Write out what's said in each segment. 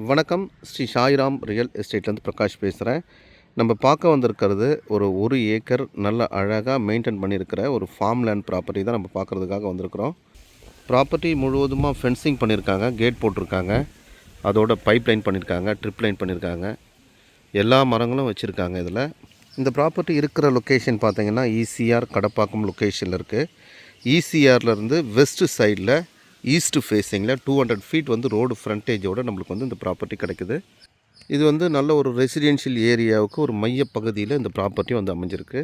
வணக்கம். ஸ்ரீ சாய்ராம் ரியல் எஸ்டேட்லேருந்து பிரகாஷ் பேசுகிறேன். நம்ம பார்க்க வந்திருக்கிறது ஒரு ஏக்கர் நல்ல அழகாக மெயின்டைன் பண்ணியிருக்கிற ஒரு ஃபார்ம் லேண்ட் ப்ராப்பர்ட்டி தான் நம்ம பார்க்குறதுக்காக வந்திருக்கிறோம். ப்ராப்பர்ட்டி முழுவதுமாக ஃபென்சிங் பண்ணியிருக்காங்க, கேட் போட்டிருக்காங்க, அதோட பைப் லைன் பண்ணியிருக்காங்க, ட்ரிப் லைன் பண்ணியிருக்காங்க, எல்லா மரங்களும் வச்சுருக்காங்க. இதில் இந்த ப்ராப்பர்ட்டி இருக்கிற லொக்கேஷன் பார்த்திங்கன்னா ஈசிஆர் கடப்பாக்கம் லொக்கேஷனில் இருக்குது. ஈசிஆர்லேருந்து வெஸ்ட்டு சைடில் ஈஸ்ட்டு ஃபேஸிங்கில் 200 ஃபீட் ரோடு ஃப்ரண்டேஜோடு நம்மளுக்கு இந்த ப்ராப்பர்ட்டி கிடைக்குது. இது நல்ல ஒரு ரெசிடென்ஷியல் ஏரியாவுக்கு ஒரு மைய பகுதியில் இந்த ப்ராப்பர்ட்டி அமைஞ்சிருக்கு.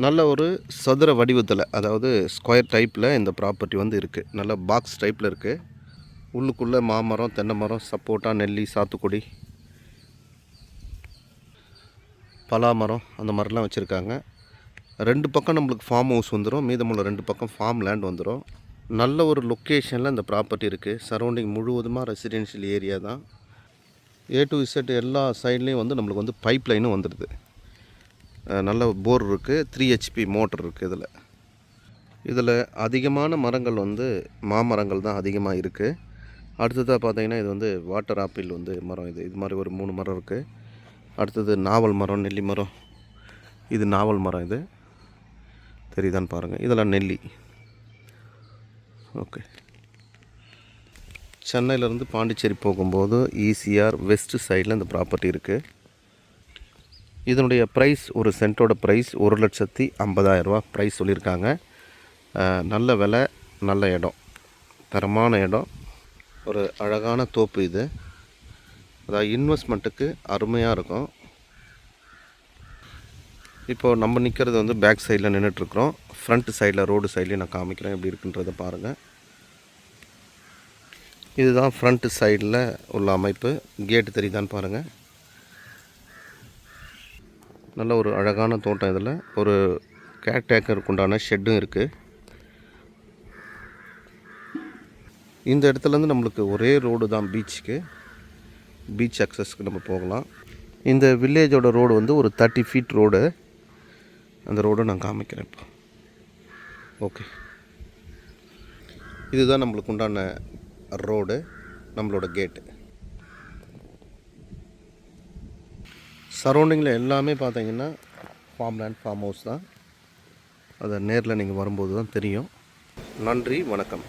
நல்ல ஒரு சதுர வடிவத்தில், அதாவது ஸ்கொயர் டைப்பில் இந்த ப்ராப்பர்ட்டி இருக்குது. நல்ல பாக்ஸ் டைப்பில் இருக்குது. உள்ளுக்குள்ளே மாமரம், தென்னை மரம், சப்போட்டா, நெல்லி, சாத்துக்குடி, பலாமரம் அந்த மாதிரிலாம் வச்சுருக்காங்க. 2 பக்கம் நம்மளுக்கு ஃபார்ம் ஹவுஸ் வந்துடும், மீதமுள்ள 2 பக்கம் ஃபார்ம் லேண்ட் வந்துடும். நல்ல ஒரு லொக்கேஷனில் இந்த ப்ராப்பர்ட்டி இருக்குது. சரௌண்டிங் முழுவதுமாக ரெசிடென்ஷியல் ஏரியா தான். A to Z எல்லா சைட்லேயும் நம்மளுக்கு பைப் லைனும் வந்துடுது. நல்ல போர் இருக்குது, 3 HP மோட்டர் இருக்குது. இதில் அதிகமான மரங்கள் மாமரங்கள் தான் அதிகமாக இருக்குது. அடுத்ததாக பார்த்தீங்கன்னா இது வாட்டர் ஆப்பிள் மரம். இது மாதிரி ஒரு 3 மரம் இருக்குது. அடுத்தது நாவல் மரம், நெல்லி மரம். இது நாவல் மரம், இது தெரியுதான்னு பாருங்கள். இதெல்லாம் நெல்லி. ஓகே. சென்னையிலேருந்து பாண்டிச்சேரி போகும்போது ஈசிஆர் வெஸ்ட் சைடில் இந்த ப்ராப்பர்ட்டி இருக்குது. இதனுடைய ப்ரைஸ், ஒரு சென்ட்டோட ப்ரைஸ் 1,50,000 ப்ரைஸ் சொல்லியிருக்காங்க. நல்ல விலை, நல்ல இடம், தரமான இடம், ஒரு அழகான தோப்பு. இது அதாவது இன்வெஸ்ட்மெண்ட்டுக்கு அருமையாக இருக்கும். இப்போது நம்ம நிற்கிறது பேக் சைடில் நின்றுட்டுருக்குறோம். ஃப்ரண்ட் சைடில் ரோடு சைட்லேயும் நான் காமிக்கிறேன் எப்படி இருக்குன்றதை பாருங்கள். இதுதான் ஃப்ரண்ட் சைடில் உள்ள அமைப்பு. கேட்டு தெரியுதான்னு பாருங்கள். நல்ல ஒரு அழகான தோட்டம். இதில் ஒரு கேர்டேக்கருக்கு உண்டான ஷெட்டும் இருக்குது. இந்த இடத்துலேருந்து நம்மளுக்கு ஒரே ரோடு தான் பீச்சுக்கு, பீச் அக்சஸ்க்கு நம்ம போகலாம். இந்த வில்லேஜோட ரோடு ஒரு 30 ஃபீட் ரோடு. அந்த ரோடை நான் காமிக்கிறேன் இப்போ. ஓகே, இதுதான் நம்மளுக்கு உண்டான ரோடு, நம்மளோட கேட்டு. சரௌண்டிங்கில் எல்லாமே பார்த்தீங்கன்னா ஃபார்ம் லேண்ட், ஃபார்ம் ஹவுஸ் தான். அதை நேரில் நீங்கள் வரும்போது தான் தெரியும். நன்றி, வணக்கம்.